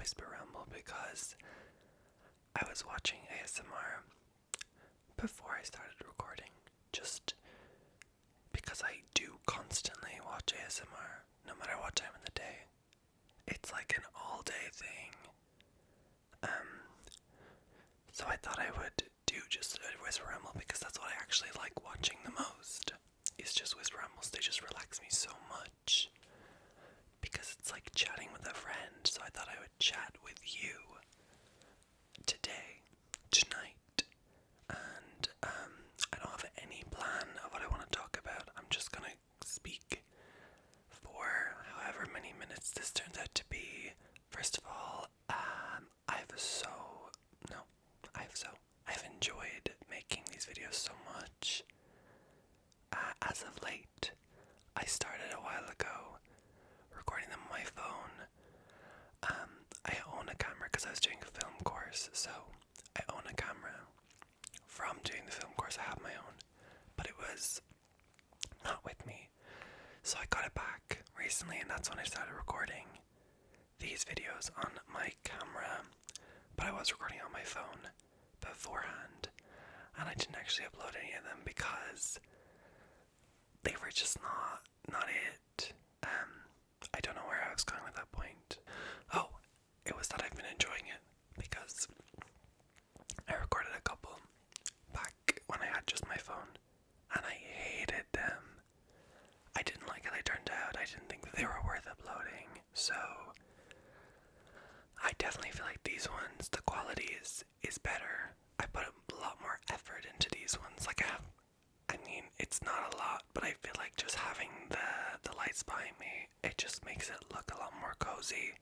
whisper ramble because I was watching ASMR before I started recording, just because I do constantly watch ASMR, no matter what time of the day. It's like an all-day thing. So I thought I would do just a whisper ramble because that's what I actually like watching the most. It's just whisper rambles. They just relax me so much because it's like chatting with a friend. So I thought I would chat with you tonight, and I don't have any plan of what I want to talk about. I'm just gonna speak for however many minutes this turns out to be. First of all, I've enjoyed making these videos so much. As of late, I started a while ago recording them on my phone. I own a camera because I was doing a film course, so I own a camera. From doing the film course, I have my own, but it was not with me. So I got it back recently, and that's when I started recording these videos on my camera. But I was recording on my phone beforehand, and I didn't actually upload any of them because they were just not it. I don't know where I was going with that point. Oh, it was that I've been enjoying it because I recorded a couple back when I had just my phone, and I hated them. I didn't like how they turned out. I didn't think that they were worth uploading. So I definitely feel like these ones, the quality is better. I put a lot more effort into these ones. Like I mean, it's not a lot, but I feel like just having the lights behind me, it just makes it look a lot more cozy.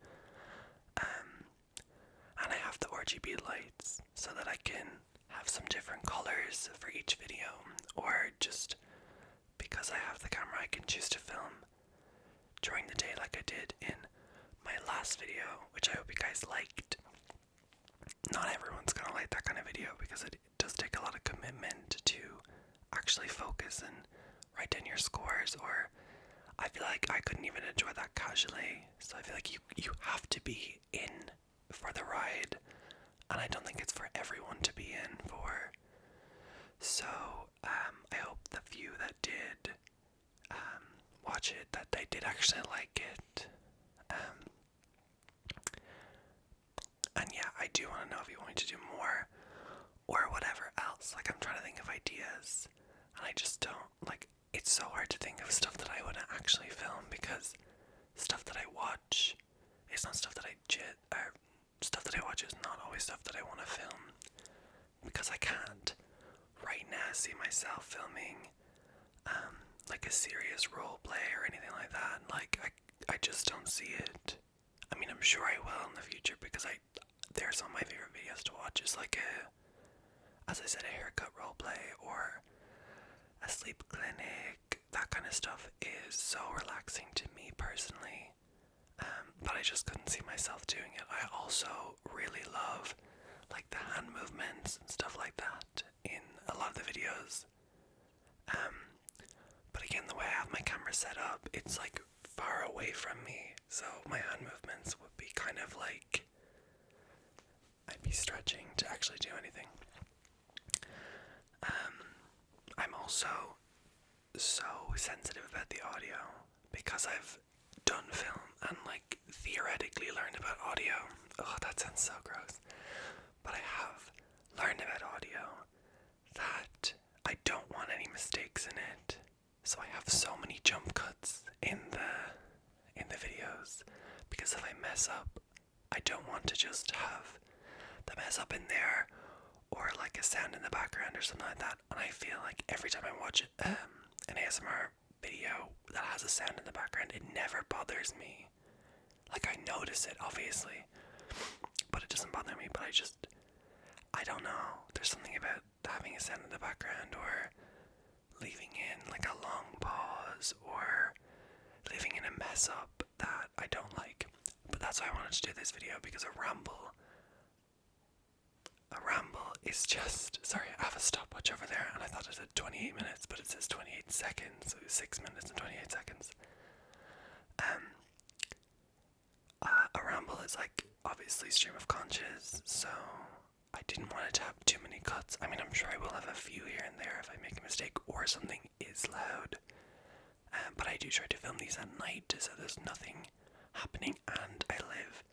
And I have the RGB lights so that I can have some different colors for each video, or just because I have the camera, I can choose to film during the day like I did in my last video, which I hope you guys liked. Not everyone's gonna like that kind of video because it does take a lot of commitment to actually focus and write down your scores, or I feel like I couldn't even enjoy that casually. So I feel like you have to be in for the ride, and I don't think it's for everyone to be in for. So I hope the few that did watch it, that they did actually like it. And yeah, I do want to know if you want me to do more or whatever else. Like, I'm trying to think of ideas, and I just don't, like, it's so hard to think of stuff that I wouldn't actually film, because stuff that I watch is not stuff that stuff that I watch is not always stuff that I want to film, because I can't right now see myself filming like a serious role play or anything like that. Like, I just don't see it. I mean, I'm sure I will in the future, because they're some of my favorite videos to watch, is like as I said, a haircut role play or a sleep clinic. That kind of stuff is so relaxing to me personally, but I just couldn't see myself doing it. I also really love like the hand movements and stuff like that in a lot of the videos. But again, the way I have my camera set up, it's like far away from me, so my hand movements would be kind of like I'd be stretching to actually do anything. I'm also so sensitive about the audio because I've done film and like theoretically learned about audio. Oh, that sounds so gross. But I have learned about audio that I don't want any mistakes in it. So I have so many jump cuts in the videos, because if I mess up, I don't want to just have the mess up in there or like a sound in the background or something like that. And I feel like every time I watch an ASMR video that has a sound in the background, it never bothers me. Like, I notice it obviously, but it doesn't bother me. But I don't know, there's something about having a sound in the background, or leaving in like a long pause, or leaving in a mess up, that I don't like. But that's why I wanted to do this video, because a ramble is just, sorry, I have a stopwatch over there and I thought it said 28 minutes, but it says 28 seconds, so 6 minutes and 28 seconds. A ramble is like obviously stream of conscious, so I didn't want it to have too many cuts. I mean, I'm sure I will have a few here and there if I make a mistake or something is loud. But I do try to film these at night so there's nothing happening, and I live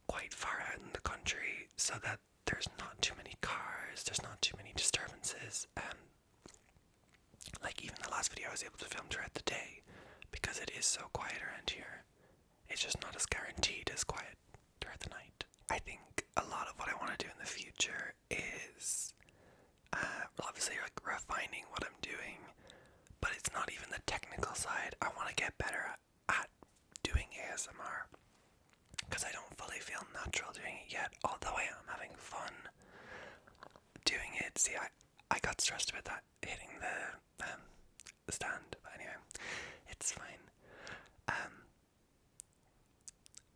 quite far out in the country so that there's not too many cars, there's not too many disturbances. Like even the last video I was able to film throughout the day because it is so quiet around here. It's just not as guaranteed as quiet throughout the night. I think a lot of what I want to do in the future is obviously like refining what I'm doing, but it's not even the technical side. I want to get better at doing ASMR because I don't fully feel natural doing it yet, although I am having fun doing it. See, I got stressed about that hitting the stand, but anyway, it's fine.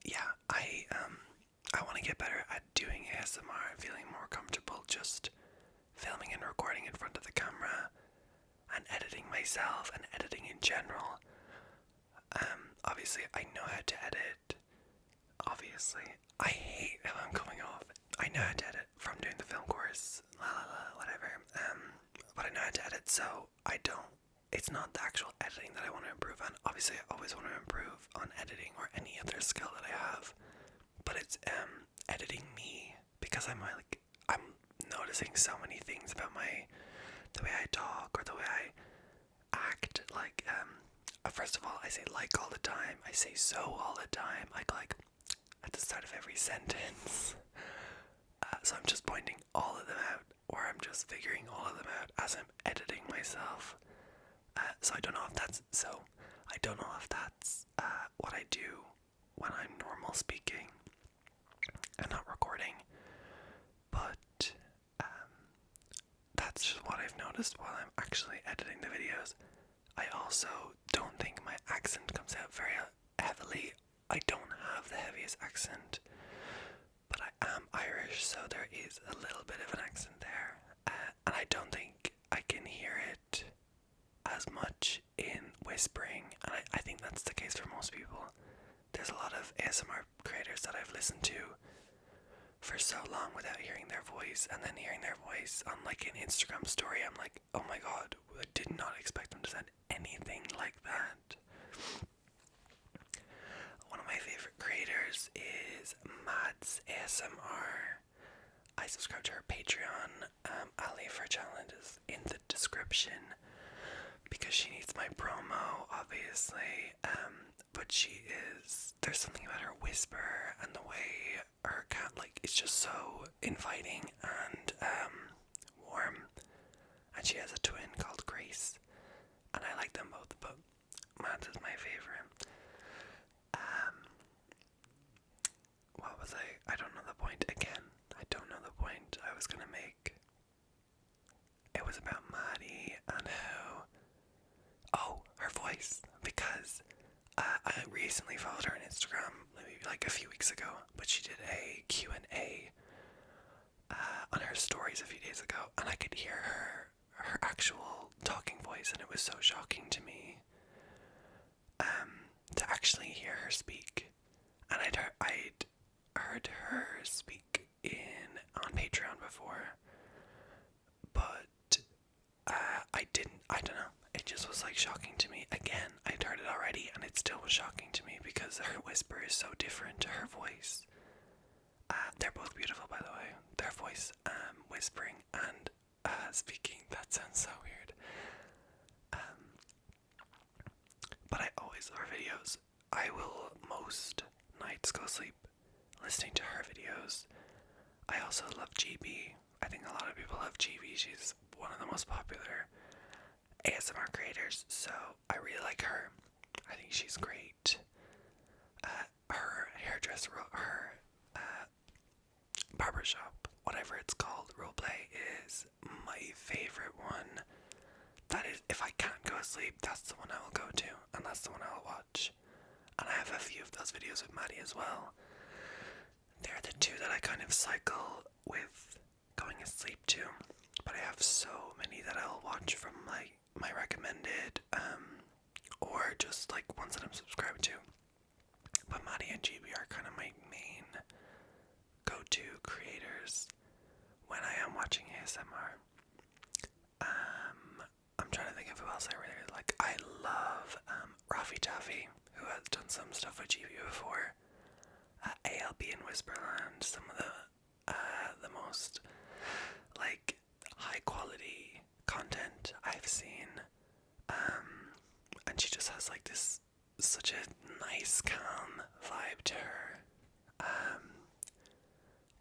Yeah, I want to get better at doing ASMR and feeling more comfortable just filming and recording in front of the camera and editing myself and editing in general. Obviously I know how to edit. Obviously, I hate how I'm coming off. I know how to edit from doing the film course, whatever. But I know how to edit, so it's not the actual editing that I want to improve on. Obviously, I always want to improve on editing or any other skill that I have, but it's editing me, because I'm noticing so many things about the way I talk or the way I act. Like, first of all, I say like all the time. I say so all the time. Like at the start of every sentence. So I'm just pointing all of them out, or I'm just figuring all of them out as I'm editing myself. So I don't know if that's what I do when I'm normal speaking and not recording, but that's just what I've noticed while I'm actually editing the videos. I also don't think my accent comes out very heavily. I don't have the heaviest accent, but I am Irish, so there is a little bit of an accent there, and I don't think I can hear it as much in whispering, and I think that's the case for most people. There's a lot of ASMR creators that I've listened to for so long without hearing their voice, and then hearing their voice on like an Instagram story, I'm like, oh my god, I did not expect them to sound anything like that. One of my favorite creators is MadsASMR. I subscribe to her Patreon. I'll leave her channel in the description because she needs my promo, obviously. But there's something about her whisper and the way her cat, like, it's just so inviting and warm. And she has a twin called Grace, and I like them both, but Mads is my favorite. What was I don't know the point again. I don't know the point I was gonna make. It was about Maddie and her voice, because I recently followed her on Instagram, maybe like a few weeks ago, but she did a Q&A on her stories a few days ago, and I could hear her actual talking voice, and it was so shocking to me to actually hear her speak. And I'd heard her speak on Patreon before, but I don't know, it just was like shocking to me. Again, I'd heard it already and it still was shocking to me because her whisper is so different to her voice. They're both beautiful, by the way. Their voice, whispering and speaking, that sounds so weird. But I always love her videos. I will most nights go sleep listening to her videos. I also love Gibi. I think a lot of people love Gibi. She's one of the most popular ASMR creators, so I really like her. I think she's great. Her hairdresser, her barbershop, whatever it's called, roleplay is my favorite one. That is, if I can't go to sleep, that's the one I will go to, and that's the one I will watch. And I have a few of those videos with Maddie as well. They're the two that I kind of cycle with going to sleep to, but I have so many that I'll watch from my recommended, or just like ones that I'm subscribed to. But Maddie and GB are kind of my main go-to creators when I am watching ASMR. I'm trying to think of who else I really like. I love RaffyTaphy, who has done some stuff with Gibi before. ALBinWhsiperland, some of the most like high quality content I've seen. And she just has like this such a nice calm vibe to her.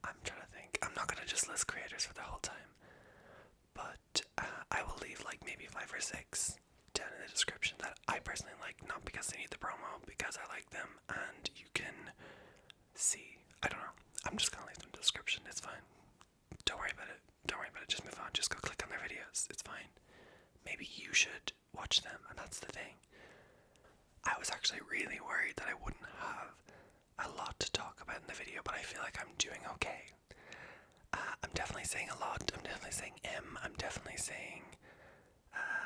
I'm trying to think. I'm not gonna just list creators for the whole time, but I will leave like maybe 5 or 6 down in the description that I personally like, not because they need the promo, because I like them, and you can see. I don't know. I'm just gonna leave them in the description. It's fine. Don't worry about it. Don't worry about it. Just move on. Just go click on their videos. It's fine. Maybe you should watch them, and that's the thing. I was actually really worried that I wouldn't have a lot to talk about in the video, but I feel like I'm doing okay. I'm definitely saying a lot. I'm definitely saying I'm definitely saying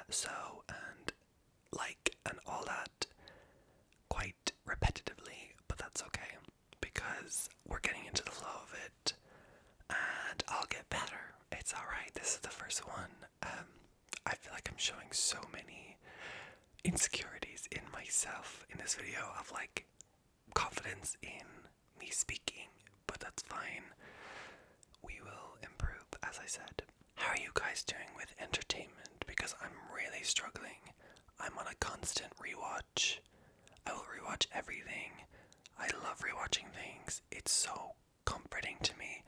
so and like and all that quite repetitively, but that's okay because we're getting into the flow of it and I'll get better. It's alright. This is the first one. I feel like I'm showing so many insecurities in myself in this video of like confidence in me speaking, but that's fine. We will improve, as I said. How are you guys doing with entertainment? Because I'm really struggling. I'm on a constant rewatch. I will rewatch everything. I love rewatching things. It's so comforting to me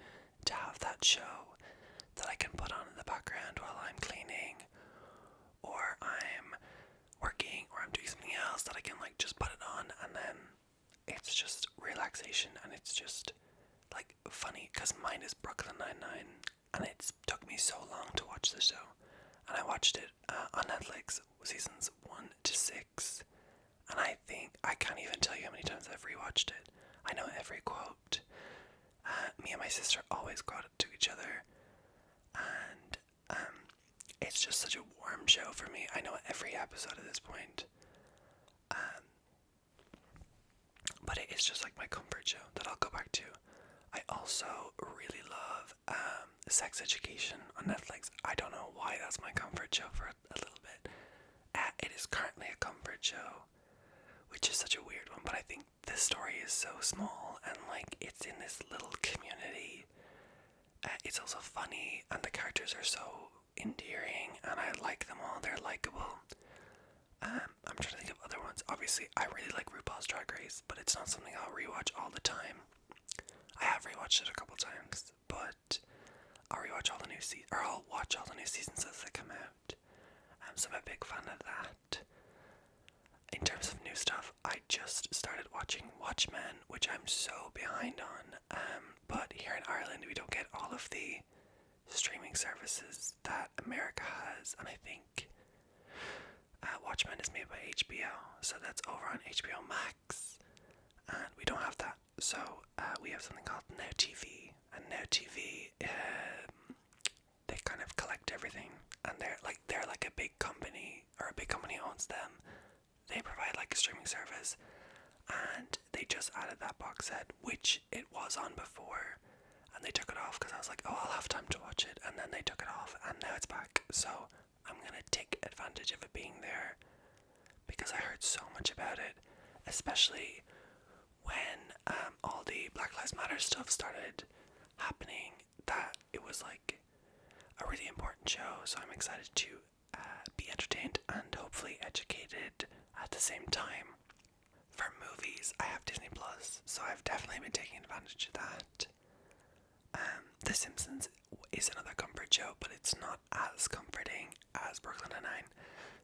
to have that show that I can put on in the background while I'm cleaning, or I'm working, or I'm doing something else that I can like just put it on, and then it's just relaxation, and it's just like funny, because mine is Brooklyn Nine-Nine, and it's took me so long to watch the show, and I watched it on Netflix, seasons 1 to 6, and I think I can't even tell you how many times I've rewatched it. I know every quote. Me and my sister always quote it to each other, and it's just such a warm show for me. I know every episode at this point, but it is just like my comfort show that I'll go back to. I also really love Sex Education on Netflix. I don't know why that's my comfort show for a little bit. It is currently a comfort show, which is such a weird one, but I think this story is so small and like it's in this little community. It's also funny and the characters are so endearing and I like them all. They're likable. I'm trying to think of other ones. Obviously, I really like RuPaul's Drag Race, but it's not something I'll rewatch all the time. I have rewatched it a couple times, but I'll rewatch all the new or I'll watch all the new seasons as they come out. So I'm a big fan of that. In terms of new stuff, I just started watching Watchmen, which I'm so behind on. But here in Ireland, we don't get all of the streaming services that America has, and I think Watchmen is made by HBO, so that's over on HBO Max, and we don't have that. So we have something called Now TV, and Now TV, they kind of collect everything, and they're like a big company, or a big company owns them. They provide like a streaming service, and they just added that box set, which it was on before, and they took it off because I was like, oh, I'll have time to watch it, and then they took it off, and now it's back. So I'm gonna take advantage of it being there because I heard so much about it, especially when all the Black Lives Matter stuff started happening, that it was like a really important show. So I'm excited to be entertained and hopefully educated at the same time. For movies, I have Disney Plus, so I've definitely been taking advantage of that. The Simpsons is another comfort show, but it's not as comforting as Brooklyn Nine-Nine,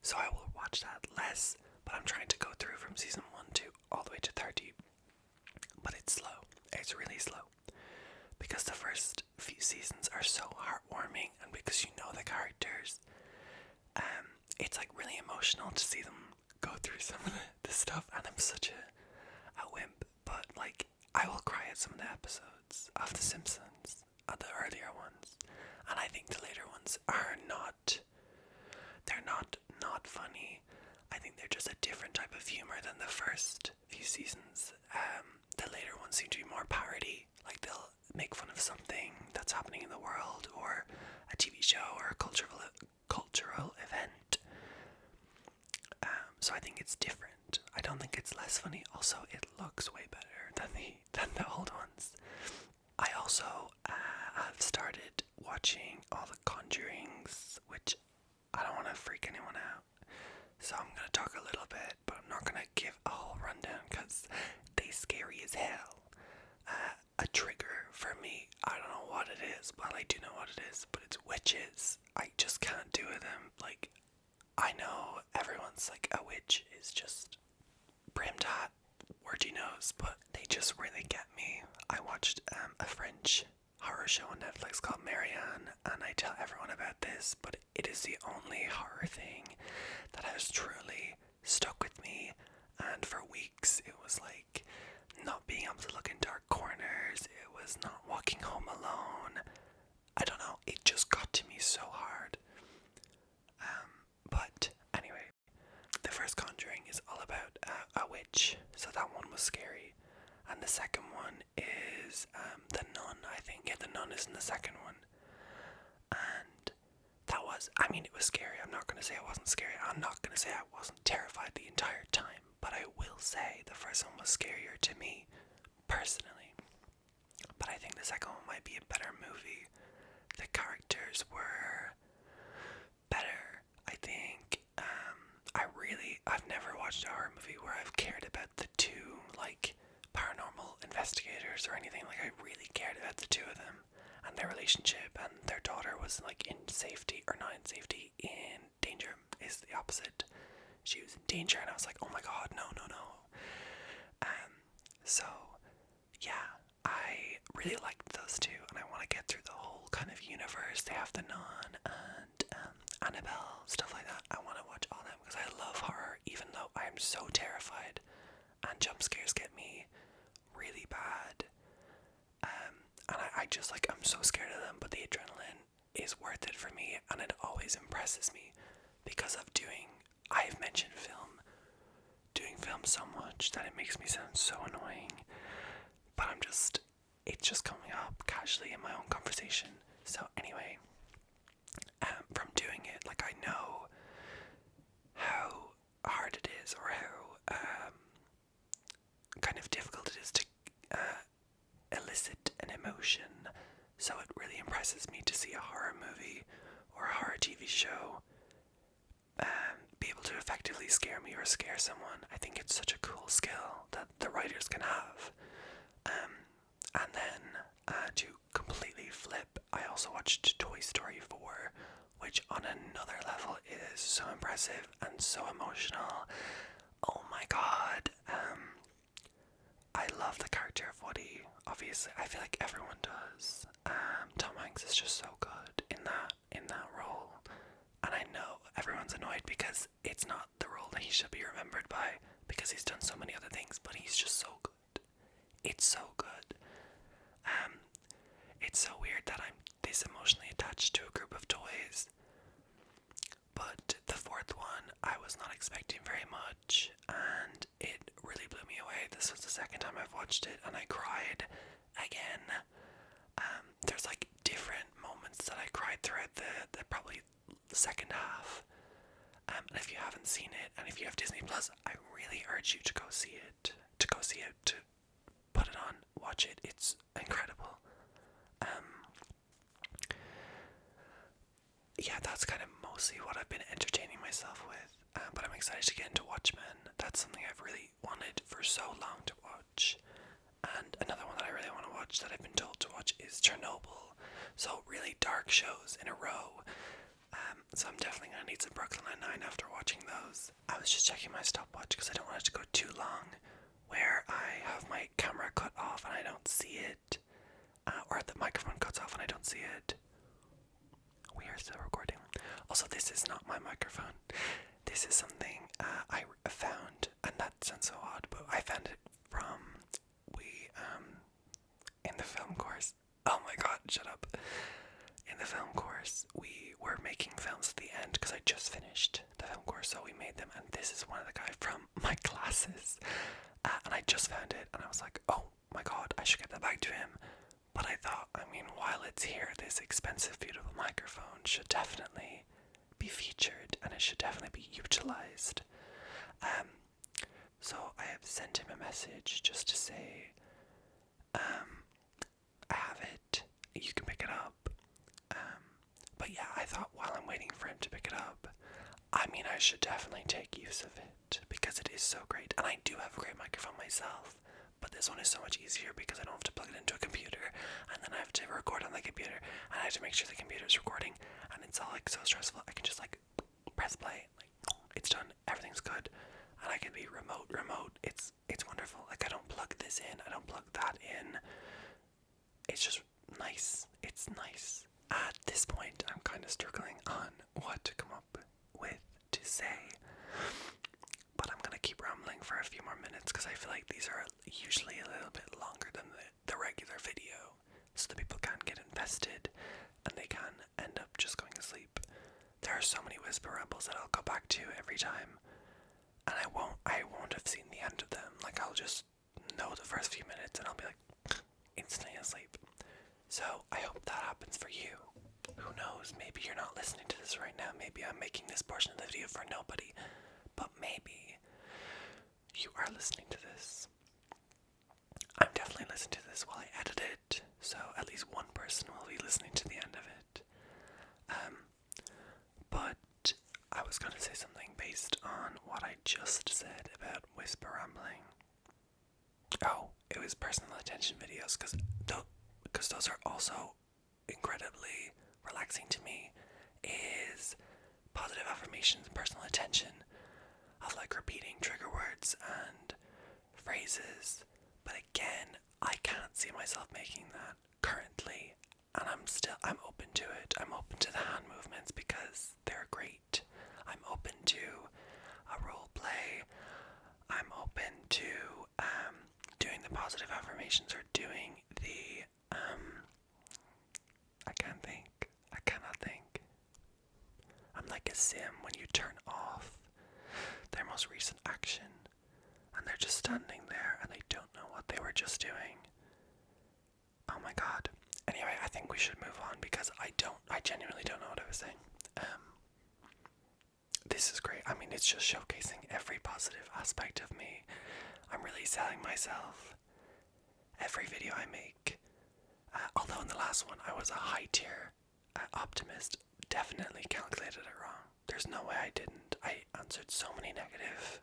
so I will watch that less, but I'm trying to go through from season 1 to all the way to 30, but it's slow. It's really slow, because the first few seasons are so heartwarming, and because you know the characters, it's like really emotional to see them go through some of the stuff, and I'm such a wimp, but like I will cry at some of the episodes of The Simpsons, the earlier ones, and I think the later ones are not funny. I think they're just a different type of humor than the first few seasons. the later ones seem to be more parody. Like they'll make fun of something that's happening in the world, or a TV show, or a cultural event. So I think it's different. I don't think it's less funny. Also, it looks way better than the old ones. I also have started watching all the Conjurings, which I don't want to freak anyone out. So I'm going to talk a little bit, but I'm not going to give a whole rundown because they scary as hell. A trigger for me, I don't know what it is, well I do know what it is, but it's witches. I just can't do with them. Like, I know everyone's like, a witch is just brimmed hat, wordy nose, but they just really get me. I watched a French horror show on Netflix called Marianne, and I tell everyone about this, but it is the only horror thing that has truly stuck with me. And for weeks it was like not being able to look in dark corners, it was not walking home alone. I don't know, it just got to me so hard. But anyway, the first Conjuring is all about a witch, so that one was scary. And the second one is The Nun, I think. Yeah, The Nun is in the second one. And that was, I mean, it was scary. I'm not going to say it wasn't scary. I'm not going to say I wasn't terrified the entire time. But I will say the first one was scarier to me, personally. But I think the second one might be a better movie. The characters were better, I think. I've never watched a horror movie where I've cared about the two, like, paranormal investigators or anything. Like, I really cared about the two of them and their relationship, and their daughter was, like, in safety, or not in safety, in danger is the opposite. She was in danger, and I was like, oh my god, no. So, yeah, I really liked those two, and I want to get through the whole kind of universe. They have The Nun and Annabelle, stuff like that. I want to watch all of them because I love horror, even though I'm so terrified, and jump scares get me really bad. And I just, like, I'm so scared of them, but the adrenaline is worth it for me, and it always impresses me because of I've mentioned doing film so much that it makes me sound so annoying, but it's just coming up casually in my own conversation. So anyway, from doing it, like, I know how hard it is, or how kind of difficult it is to elicit an emotion, so it really impresses me to see a horror movie or a horror TV show be able to effectively scare me or scare someone. I think it's such a cool skill that the writers can have. And then to completely flip, I also watched Toy Story 4, which on another level is so impressive and so emotional. Oh my god. I love the character of Woody, obviously. I feel like everyone does. Tom Hanks is just so good in that role. And I know everyone's annoyed because it's not the role that he should be remembered by, because he's done so many other things, but he's just so good. It's so good. It's so weird that I'm this emotionally attached to a group of toys. But the fourth one, I was not expecting very much, and it really blew me away. This was the second time I've watched it, and I cried again. There's like different moments that I cried throughout the probably the second half. And if you haven't seen it, and if you have Disney Plus, I really urge you to go see it. To put it on, watch it. It's incredible. Yeah, that's kind of mostly what I've been entertaining myself with. But I'm excited to get into Watchmen. That's something I've really wanted for so long to watch. And another one that I really want to watch that I've been told to watch is Chernobyl. So really dark shows in a row. So I'm definitely going to need some Brooklyn Nine-Nine after watching those. I was just checking my stopwatch because I don't want it to go too long, where I have my camera cut off and I don't see it, or the microphone cuts off and I don't see it. We are still recording. Also, this is not my microphone. This is something I found, and that sounds so odd, but I found it from in the film course. Oh my god, shut up. in the film course, we were making films at the end because I just finished the film course, so we made them, and this is one of the guys from my classes, and I just found it, and I was like, oh my god, I should get that back to him. But I thought, I mean, while it's here, this expensive, beautiful microphone should definitely be featured, and it should definitely be utilized. So I have sent him a message just to say, I have it, you can pick it up. But yeah, I thought while I'm waiting for him to pick it up, I mean, I should definitely take use of it, because it is so great, and I do have a great microphone myself, but this one is so much easier because I don't have to plug it into a computer, and then I have to record on the computer, and I have to make sure the computer is recording, and it's all like so stressful. I can just like press play, like it's done, everything's good, and I can be remote. It's wonderful. Like, I don't plug this in, I don't plug that in. It's just nice. It's nice. At this point, I'm kind of struggling on what to come up with to say, but I'm gonna keep rambling for a few more minutes because I feel like these are usually a little bit longer than the regular video, so that people can get invested and they can end up just going to sleep. There are so many whisper rambles that I'll go back to every time, and I won't have seen the end of them. Like, I'll just know the first few minutes and I'll be like instantly asleep. So I hope that happens for you. Who knows, maybe you're not listening to this right now, maybe I'm making this portion of the video for nobody, but maybe you are listening to this. I'm definitely listening to this while I edit it, so at least one person will be listening to the end of it. But I was going to say something based on what I just said about whisper rambling. Oh, it was personal attention videos, because those are also incredibly relaxing to me, is positive affirmations and personal attention, of like repeating trigger words and phrases. But again, I can't see myself making that currently, and I'm open to it. I'm open to the hand movements because they're great. I'm open to a role play. I'm open to doing the positive affirmations or doing the I cannot think. I'm like a sim when you turn off their most recent action and they're just standing there and they don't know what they were just doing. Oh my god. Anyway, I think we should move on because I genuinely don't know what I was saying. This is great. I mean, it's just showcasing every positive aspect of me. I'm really selling myself every video I make. Although in the last one I was a high tier optimist, definitely calculated it wrong. There's no way I didn't. I answered so many negative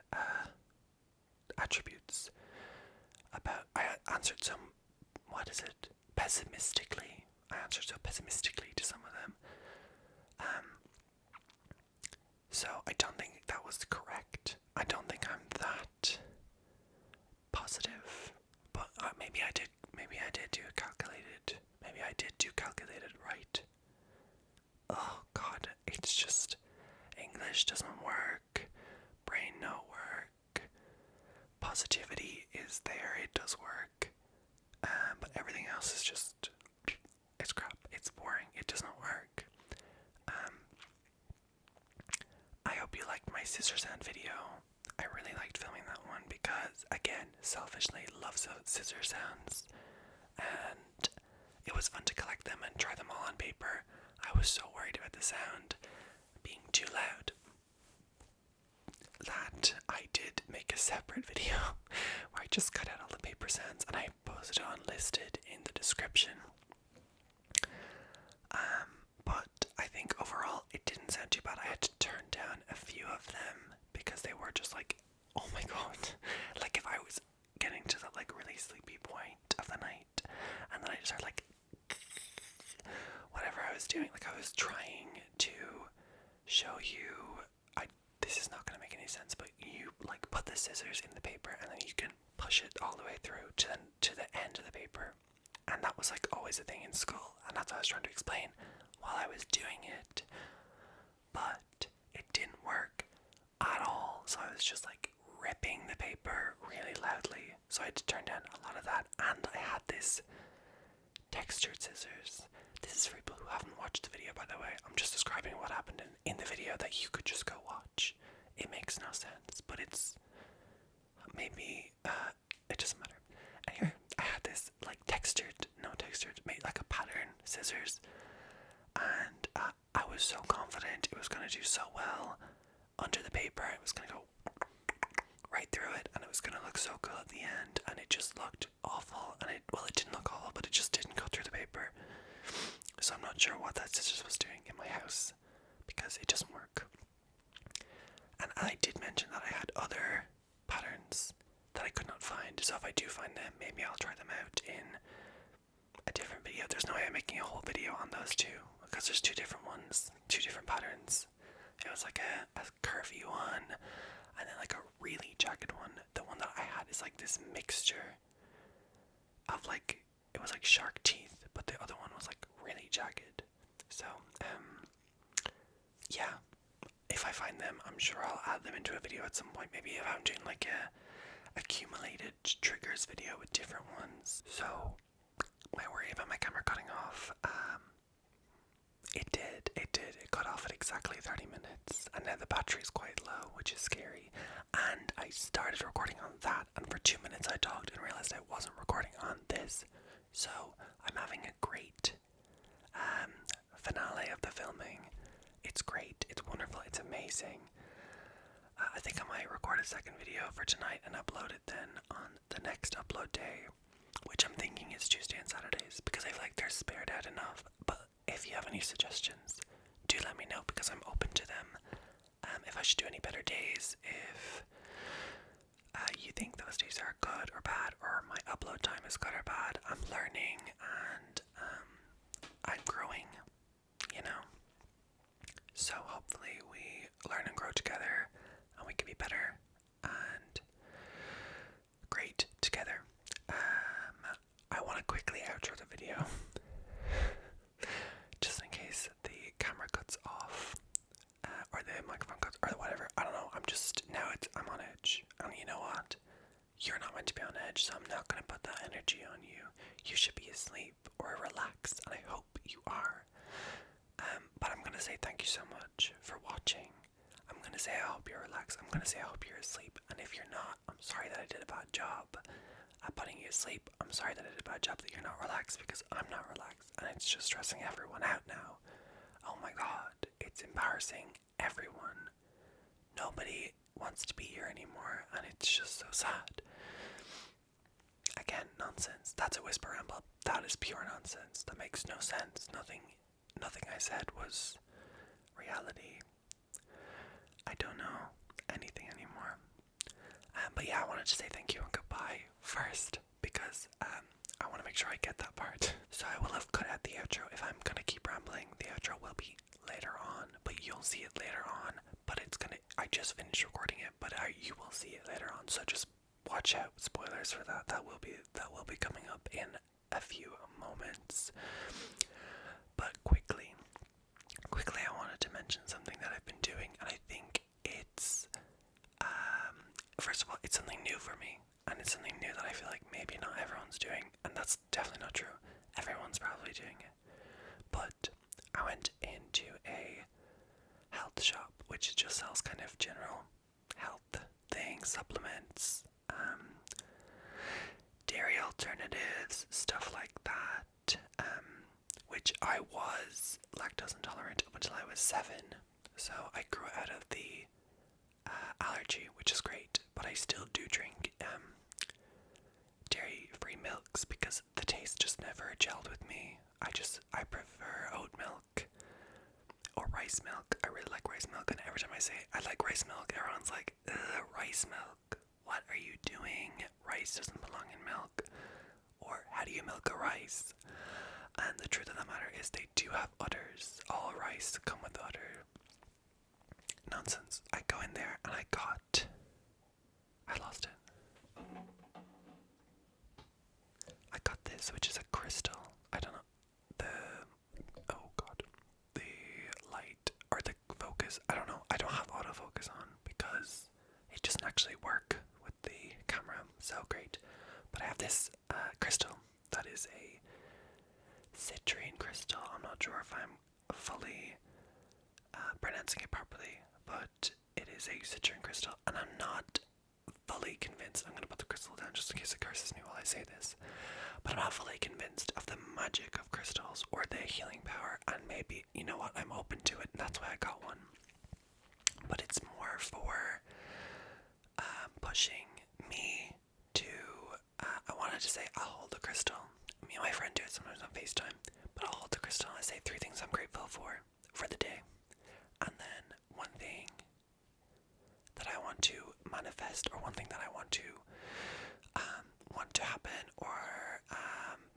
attributes I answered some, pessimistically. I answered so pessimistically to some of them. So I don't think that was correct. I don't think I'm that positive, but maybe I did do calculated. Maybe I did do calculated right. Oh god, it's just English doesn't work. Brain no work. Positivity is there, it does work. But everything else is just, it's crap. It's boring. It does not work. I hope you liked my scissor sound video. I really liked filming that one because, again, selfishly love scissor sounds, and it was fun to collect them and try them all on paper. I was so worried about the sound being too loud that I did make a separate video where I just cut out all the paper sounds and I posted on listed in the description. But I think overall it didn't sound too bad. I had to turn down a few of them because they were just like, oh my god, like if I was getting to the like really sleepy point of the night and then I just started like whatever I was doing, like I was trying to show you, this is not going to make any sense, but you like put the scissors in the paper and then you can push it all the way through to the end of the paper, and that was like always a thing in school, and that's what I was trying to explain while I was doing it, but it didn't work at all. So I was just like ripping the paper really loudly, so I had to turn down a lot of that, and I had this textured scissors. This is for people who haven't watched I'm just describing what happened in the video that you could just go watch. It makes no sense, but it's maybe it doesn't matter. Anyway, I had this like made like a pattern scissors, and I was so confident it was gonna do so well under the paper. It was gonna go right through it, and it was gonna look so cool at the end, and it just looked awful. And it didn't look awful, but it just didn't go through the paper. So I'm not sure what that scissors was doing in my house, because it doesn't work. And I did mention that I had other patterns that I could not find, so if I do find them, maybe I'll try them out in a different video. There's no way I'm making a whole video on those two, because there's two different ones, two different patterns. It was like a curvy one, and then like a really jagged one. The one that I had is like this mixture of like, it was like shark teeth, but the other one was like really jagged. So, yeah, if I find them, I'm sure I'll add them into a video at some point. Maybe if I'm doing like a accumulated triggers video with different ones. So, my worry about my camera cutting off, it did. It cut off at exactly 30 minutes, and now the battery's quite low, which is scary. And I started recording on that, and for 2 minutes I talked and realized I wasn't recording on this. So, I'm having a great finale of the filming. It's great, it's wonderful, it's amazing. I think I might record a second video for tonight and upload it then on the next upload day, which I'm thinking is Tuesday and Saturdays, because I feel like they're spared out enough. But if you have any suggestions, do let me know, because I'm open to them. If I should do any better days, if you think those days are good or bad, or my upload time is good or bad. I'm learning, and I'm growing, you know. So hopefully we learn and grow together, and we can be better and great together. I want to quickly outro the video, just in case the camera cuts off, or the microphone cuts, or whatever. I don't know. I'm on edge, and you know what? You're not meant to be on edge, so I'm not going to put that energy on you. You should be asleep or relaxed, and I hope you are. But I'm going to say thank you so much for watching. I'm going to say I hope you're relaxed. I'm going to say I hope you're asleep. And if you're not, I'm sorry that I did a bad job at putting you asleep. I'm sorry that I did a bad job that you're not relaxed, because I'm not relaxed, and it's just stressing everyone out now. Oh my god, it's embarrassing everyone. Nobody wants to be here anymore, and it's just so sad. Again, nonsense. That's a whisper ramble. That is pure nonsense. That makes no sense. Nothing I said was reality. I don't know anything anymore. But yeah, I wanted to say thank you and goodbye first, because I want to make sure I get that part. So I will have cut out the outro. If I'm gonna keep rambling, the outro will be later on, but you'll see it later on. But I just finished recording it, but you will see it later on. So just watch out, spoilers for that. That will be coming up in a few moments. But quickly, I wanted to mention something that I've been doing, and I think it's, first of all, it's something new for me, and it's something new that I feel like maybe not everyone's doing, and that's definitely not true. Everyone's probably doing it. But I went into a health shop, which just sells kind of general health things, supplements, dairy alternatives, stuff like that, which I was lactose intolerant up until I was 7, so I grew out of the allergy, which is great, but I still do drink dairy-free milks, because the taste just never gelled with me. I prefer oat milk or rice milk. I really like rice milk, and every time I say I like rice milk, everyone's like, ugh, rice milk, what are you doing? Rice doesn't belong in milk. Or how do you milk a rice? And the truth of the matter is they do have udders. All rice come with udder. Nonsense. I go in there and I lost it. I got this, which is a crystal. I don't know. The light or the focus. I don't know. I don't have autofocus on because it doesn't actually work with the camera. So great. But I have this crystal that is a citrine crystal. I'm not sure if I'm fully pronouncing it properly, but it is a citrine crystal, and I'm not fully convinced. I'm going to put the crystal down just in case it curses me while I say this, but I'm not fully convinced of the magic of crystals or the healing power, and maybe, you know what, I'm open to it, and that's why I got one. But it's more for pushing me to, I wanted to say I'll hold the crystal. Me and my friend do it sometimes on FaceTime, but I'll hold the crystal and I say 3 things I'm grateful for the day. And then one thing that I want to manifest, or one thing that I want to happen, or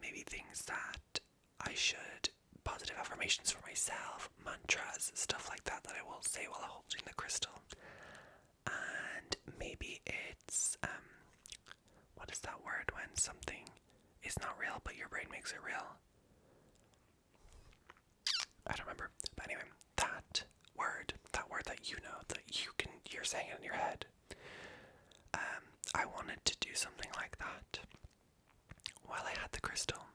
maybe things that I should, positive affirmations for myself, mantras, stuff like that I will say while holding the crystal. And maybe it's what is that word when something is not real but your brain makes it real? I don't remember. But anyway, that word that you know, that you're saying it in your head. I wanted to do something like that while I had the crystal.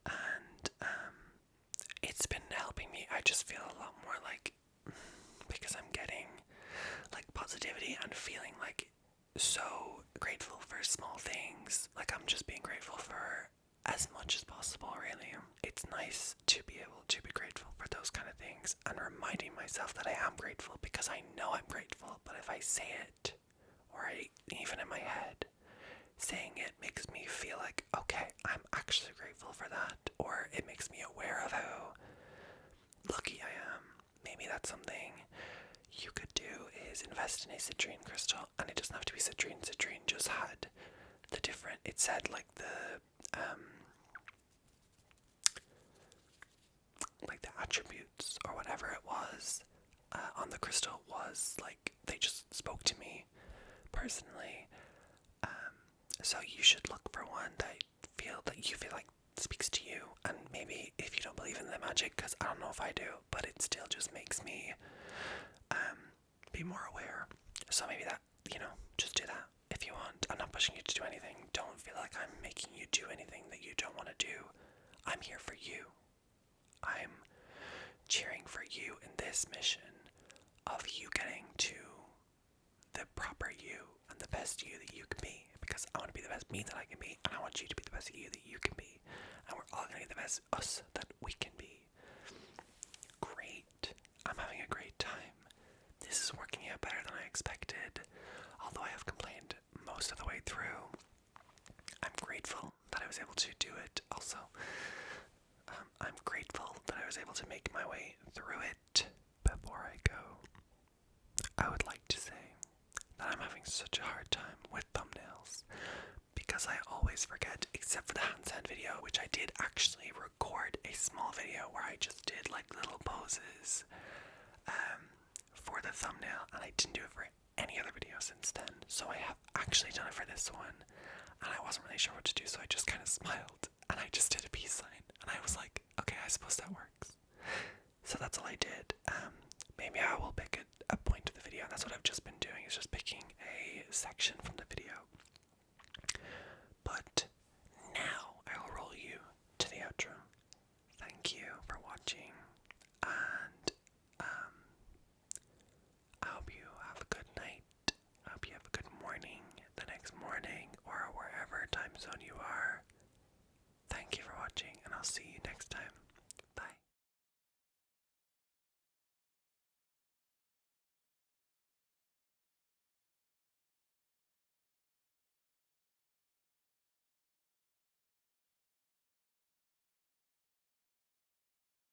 And it's been helping me. I just feel a lot more like, because I'm getting like positivity and feeling like so grateful for small things. Like I'm just being grateful for as much as possible, really. It's nice to be able to be grateful for those kind of things and reminding myself that I am grateful, because I know I'm grateful, but if I say it, or even in my head, saying it makes me feel like, okay, I'm actually grateful for that, or it makes me aware of how lucky I am. Maybe that's something you could do, is invest in a citrine crystal, and it doesn't have to be citrine. Citrine just had the different, it said like the attributes or whatever it was on the crystal was like, they just spoke to me personally. So you should look for one that you feel like speaks to you, and maybe if you don't believe in the magic, because I don't know if I do, but it still just makes me be more aware. So maybe that, just do that if you want. I'm not pushing you to do anything. Don't feel like I'm making you do anything that you don't want to do. I'm here for you. I'm cheering for you in this mission of you getting to the proper you and the best you that you can be, because I want to be the best me that I can be, and I want you to be the best you that you can be, and we're all going to be the best us that we can be. Great. I'm having a great time. This is working out better than I expected, although I have complained most of the way through. I'm grateful that I was able to do it also. I'm grateful that I was able to make my way through it. Before I go, I would like to say that I'm having such a hard time with thumbnails, because I always forget, except for the handstand video, which I did actually record a small video where I just did like little poses for the thumbnail, and I didn't do it for any other video since then. So I have actually done it for this one, and I wasn't really sure what to do, so I just kind of smiled and I just did a peace sign, and I was like, okay, I suppose that works. So that's all I did. Maybe I will pick a point of the video, and that's what I've just been doing, is just picking a section from the video. But now I will roll you to the outro. Thank you for watching, and I hope you have a good night. I hope you have a good morning the next morning, or wherever time zone you are. Thank you for watching, and I'll see you next time.